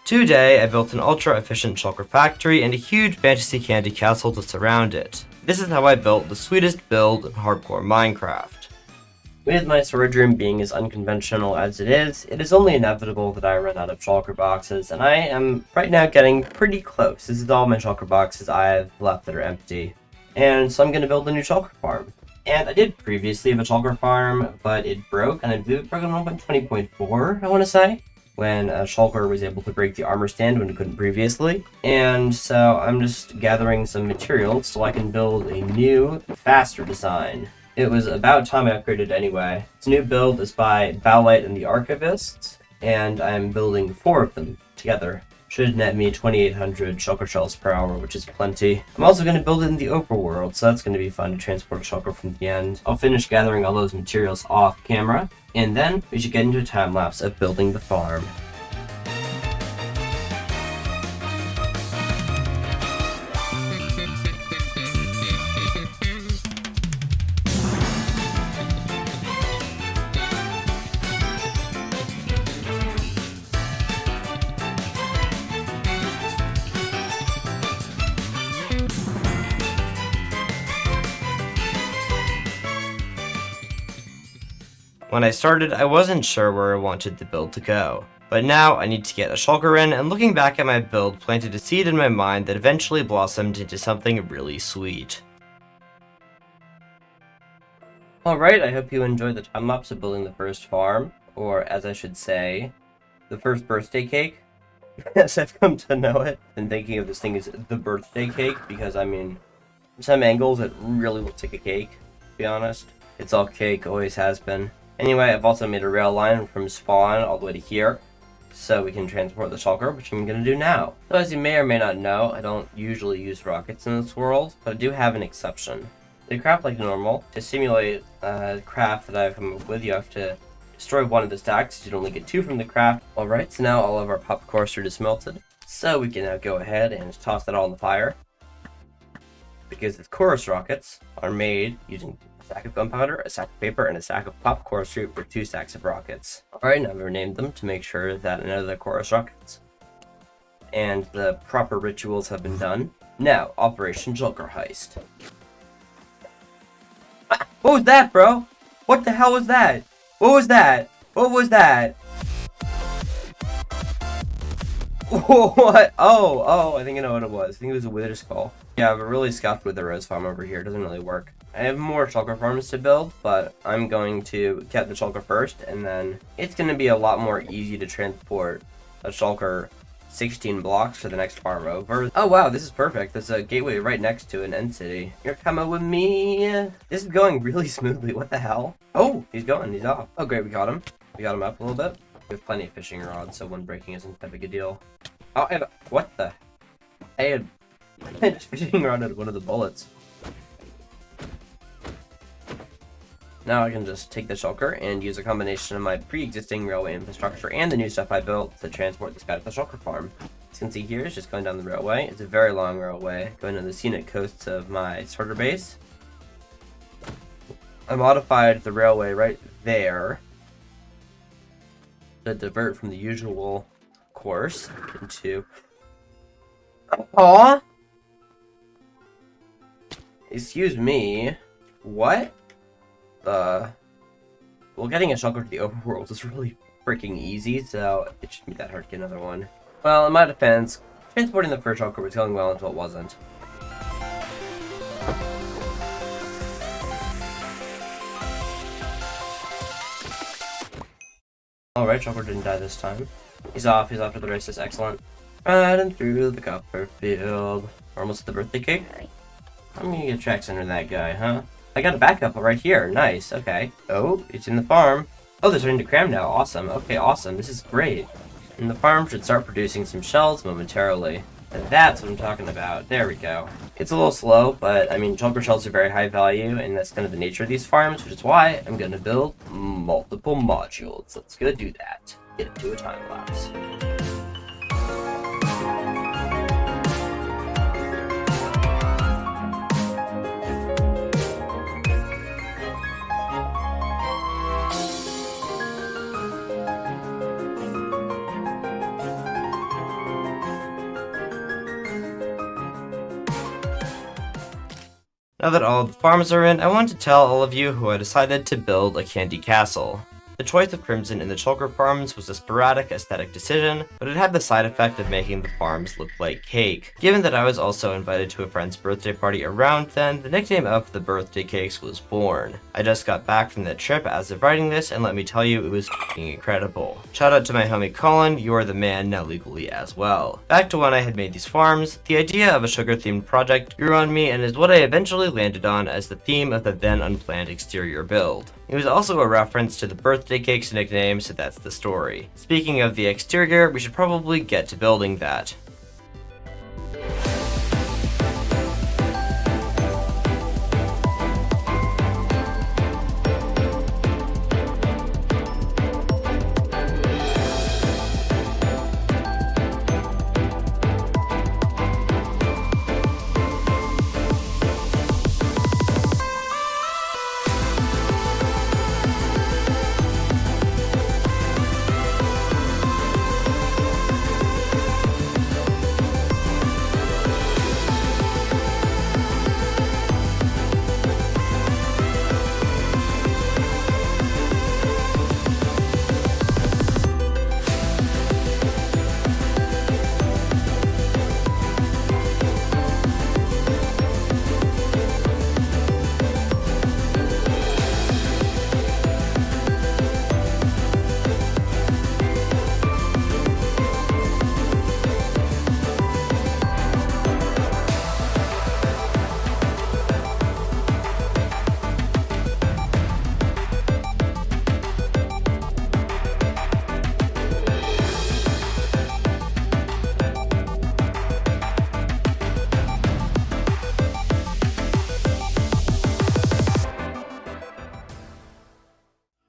Today, I built an ultra-efficient shulker factory and a huge fantasy candy castle to surround it. This is how I built the sweetest build in hardcore Minecraft. With my storage room being as unconventional as it is only inevitable that I run out of shulker boxes, and I am right now getting pretty close. This is all my shulker boxes I have left that are empty. And so I'm going to build a new shulker farm. And I did previously have a shulker farm, but it broke, and I believe it broke on 1.20.4, I want to say, when a shulker was able to break the armor stand when it couldn't previously. And so I'm just gathering some materials so I can build a new, faster design. It was about time I upgraded anyway. This new build is by Bowlight and the Archivist, and I'm building 4 of them together. Should net me 2,800 shulker shells per hour, which is plenty. I'm also going to build it in the overworld, so that's going to be fun to transport a shulker from the end. I'll finish gathering all those materials off camera, and then we should get into a time lapse of building the farm. When I started, I wasn't sure where I wanted the build to go, but now I need to get a shulker in, and looking back at my build planted a seed in my mind that eventually blossomed into something really sweet. Alright, I hope you enjoyed the time-lapse of building the first farm, or as I should say, the first birthday cake, as I've come to know it. And thinking of this thing as the birthday cake, because I mean, from some angles it really looks like a cake, to be honest. It's all cake, always has been. Anyway, I've also made a rail line from spawn all the way to here, so we can transport the shulker, which I'm going to do now. So as you may or may not know, I don't usually use rockets in this world, but I do have an exception. They craft like normal. To simulate craft that I've come up with, you have to destroy one of the stacks, you only get 2 from the craft. Alright, so now all of our pop cores are dismelted, so we can now go ahead and toss that all in the fire. Because the chorus rockets are made using a sack of gunpowder, a sack of paper, and a sack of pop chorus root for 2 stacks of rockets. Alright, now I've renamed them to make sure that none of the chorus rockets and the proper rituals have been done. Now, Operation Shulker Heist. Ah, what was that, bro? What the hell was that? What was that? What was that? What? Oh, I think I know what it was. I think it was a wither skull. Yeah, I've really scuffed with the rose farm over here. It doesn't really work. I have more shulker farms to build, but I'm going to get the shulker first, and then it's going to be a lot more easy to transport a shulker 16 blocks to the next farm over. Oh wow, this is perfect. There's a gateway right next to an end city. You're coming with me. This is going really smoothly. What the hell? Oh, he's going. He's off. Oh great, we got him. We got him up a little bit. We have plenty of fishing rods, so one breaking isn't that big a deal. Oh, what the? I had just fishing rod out of one of the bullets. Now I can just take the shulker and use a combination of my pre-existing railway infrastructure and the new stuff I built to transport this guy to the shulker farm. As you can see here, it's just going down the railway. It's a very long railway going to the scenic coasts of my starter base. I modified the railway right there to divert from the usual course into... Aww! Excuse me. What? Well, getting a shulker to the overworld is really freaking easy, so it shouldn't be that hard to get another one. Well, in my defense, transporting the first shulker was going well until it wasn't. Alright, shulker didn't die this time. He's off to the races, excellent. Riding through the copper field. Almost the birthday cake. I'm gonna get tracks under that guy, huh? I got a backup right here. Nice. Okay. Oh, it's in the farm. Oh, they're starting to cram now. Awesome. Okay, awesome. This is great. And the farm should start producing some shells momentarily. And that's what I'm talking about. There we go. It's a little slow, but I mean, shulker shells are very high value, and that's kind of the nature of these farms, which is why I'm going to build multiple modules. Let's go do that. Get into a time lapse. Now that all of the farms are in, I want to tell all of you who I decided to build a candy castle. The choice of Crimson in the Shulker farms was a sporadic aesthetic decision, but it had the side effect of making the farms look like cake. Given that I was also invited to a friend's birthday party around then, the nickname of the birthday cakes was born. I just got back from that trip as of writing this, and let me tell you, it was f***ing incredible. Shout out to my homie Colin, you are the man now legally as well. Back to when I had made these farms, the idea of a sugar-themed project grew on me and is what I eventually landed on as the theme of the then unplanned exterior build. It was also a reference to the birthday cake's nickname, so that's the story. Speaking of the exterior, we should probably get to building that.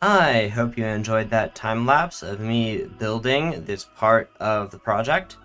I hope you enjoyed that time lapse of me building this part of the project,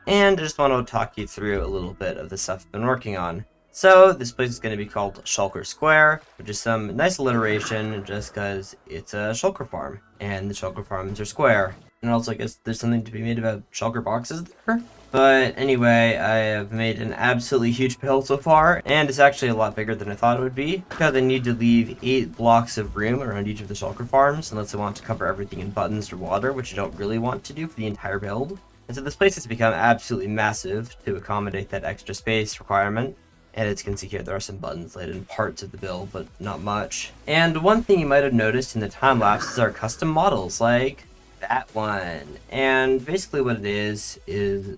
and I just want to talk you through a little bit of the stuff I've been working on. So this place is going to be called Shulker Square, which is some nice alliteration just because it's a shulker farm, and the shulker farms are square. And also I guess there's something to be made about shulker boxes there. But anyway, I have made an absolutely huge build so far, and it's actually a lot bigger than I thought it would be, because I need to leave 8 blocks of room around each of the shulker farms, unless I want to cover everything in buttons or water, which I don't really want to do for the entire build. And so this place has become absolutely massive to accommodate that extra space requirement. And as you can see here, there are some buttons laid in parts of the build, but not much. And one thing you might have noticed in the time lapse is our custom models, like that one. And basically what it is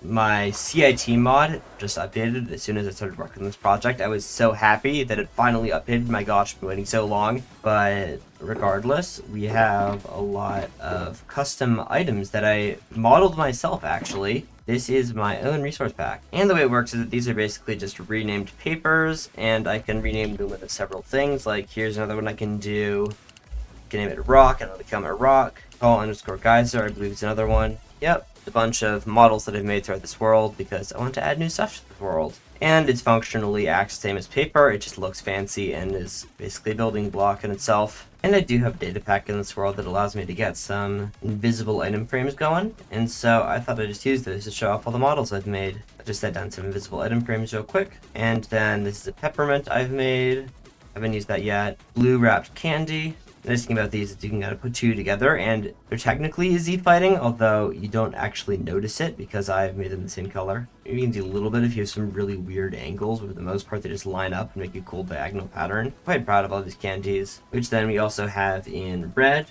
my CIT mod just updated as soon as I started working on this project. I was so happy that it finally updated. My gosh, I've been waiting so long. But regardless, we have a lot of custom items that I modeled myself, actually. This is my own resource pack. And the way it works is that these are basically just renamed papers, and I can rename them with several things. Like here's another one I can do. I can name it rock, and it'll become a rock. Call underscore geyser, I believe is another one. Yep, a bunch of models that I've made throughout this world because I want to add new stuff to the world. And it's functionally acts the same as paper, it just looks fancy and is basically a building block in itself. And I do have a data pack in this world that allows me to get some invisible item frames going, and so I thought I'd just use this to show off all the models I've made. I just set down some invisible item frames real quick, and then this is a peppermint I've made. I haven't used that yet. Blue wrapped candy. The nice thing about these is you can kind of put two together, and they're technically Z-fighting, although you don't actually notice it because I've made them the same color. You can do a little bit if you have some really weird angles, but for the most part they just line up and make a cool diagonal pattern. Quite proud of all these candies, which then we also have in red,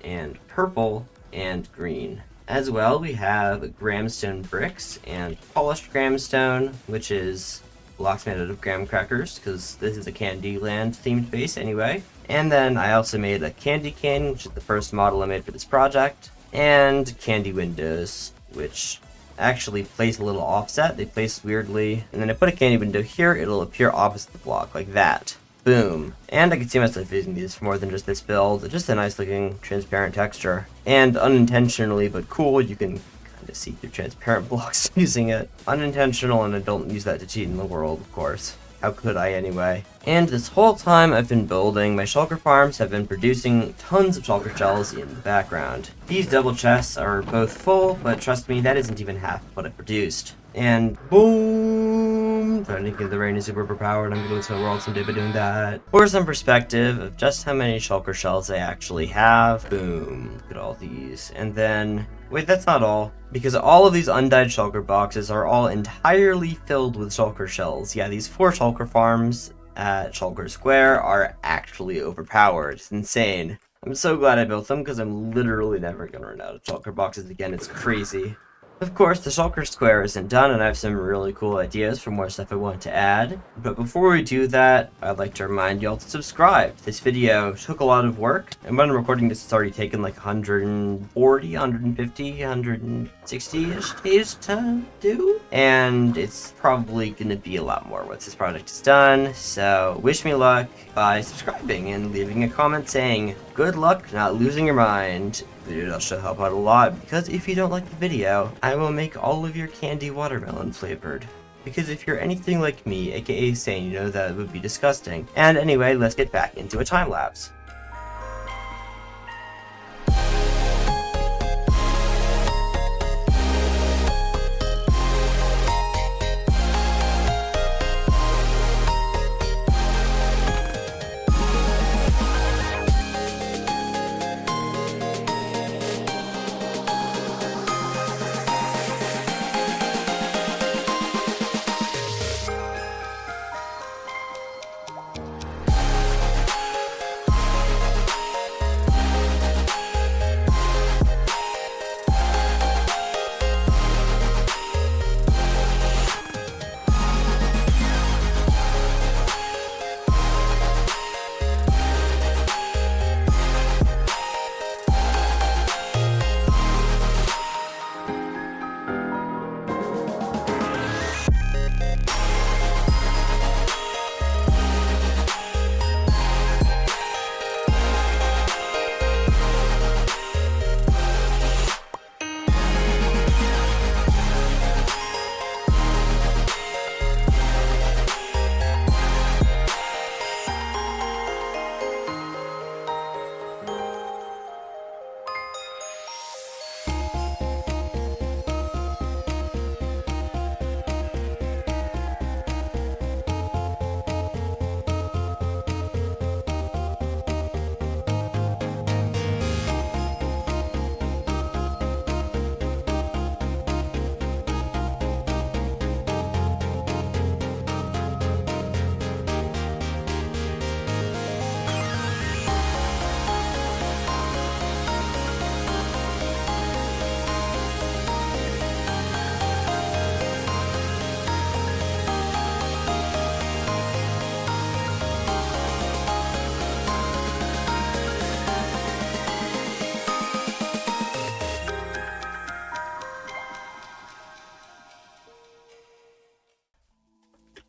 and purple, and green. As well, we have gramstone bricks and polished gramstone, which is blocks made out of graham crackers, because this is a Candyland themed base anyway. And then I also made a candy cane, which is the first model I made for this project, and candy windows, which actually place a little offset. They place weirdly, and then I put a candy window here, it'll appear opposite the block, like that. Boom. And I can see myself using these for more than just this build. Just a nice looking transparent texture. And unintentionally but cool, you can kind of see through transparent blocks using it. Unintentional, and I don't use that to cheat in the world, of course. How could I anyway? And this whole time I've been building, my shulker farms have been producing tons of shulker shells in the background. These double chests are both full, but trust me, that isn't even half of what I produced. And boom! Boom! I think the Raine is super overpowered. I'm gonna lose my world someday by doing that. For some perspective of just how many shulker shells I actually have. Boom. Look at all these. And then... wait, that's not all. Because all of these undyed shulker boxes are all entirely filled with shulker shells. Yeah, these 4 shulker farms at Shulker Square are actually overpowered. It's insane. I'm so glad I built them because I'm literally never gonna run out of shulker boxes again. It's crazy. Of course, the Shulker Square isn't done, and I have some really cool ideas for more stuff I want to add. But before we do that, I'd like to remind y'all to subscribe. This video took a lot of work, and when I'm recording this, it's already taken like 140, 150, 160-ish days to do. And it's probably gonna be a lot more once this project is done. So wish me luck by subscribing and leaving a comment saying, good luck not losing your mind. It would also help out a lot, because if you don't like the video, I will make all of your candy watermelon flavored. Because if you're anything like me, aka sane, you know that would be disgusting. And anyway, let's get back into a time lapse.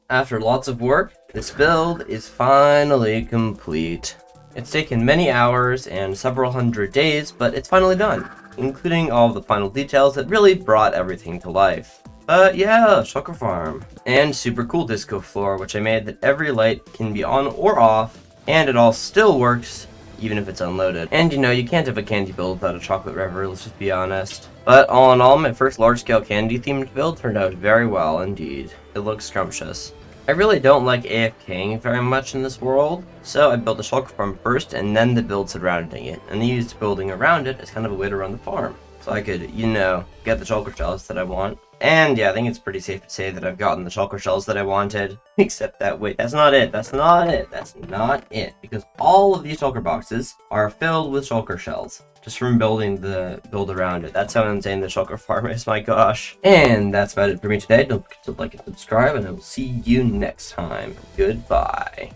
After lots of work, this build is finally complete. It's taken many hours and several hundred days, but it's finally done, including all of the final details that really brought everything to life. But yeah, Shulker Farm. And super cool disco floor, which I made that every light can be on or off, and it all still works, even if it's unloaded. And you know, you can't have a candy build without a chocolate river, let's just be honest. But all in all, my first large-scale candy-themed build turned out very well indeed. It looks scrumptious. I really don't like AFKing very much in this world, so I built a shulker farm first and then the build surrounding it, and I used building around it as kind of a way to run the farm. So I could, you know, get the shulker shells that I want. And yeah, I think it's pretty safe to say that I've gotten the shulker shells that I wanted. Except that, wait, that's not it, that's not it, that's not it. Because all of these shulker boxes are filled with shulker shells. Just from building the build around it. That's how insane the shulker farm is, my gosh. And that's about it for me today. Don't forget to like and subscribe, and I will see you next time. Goodbye.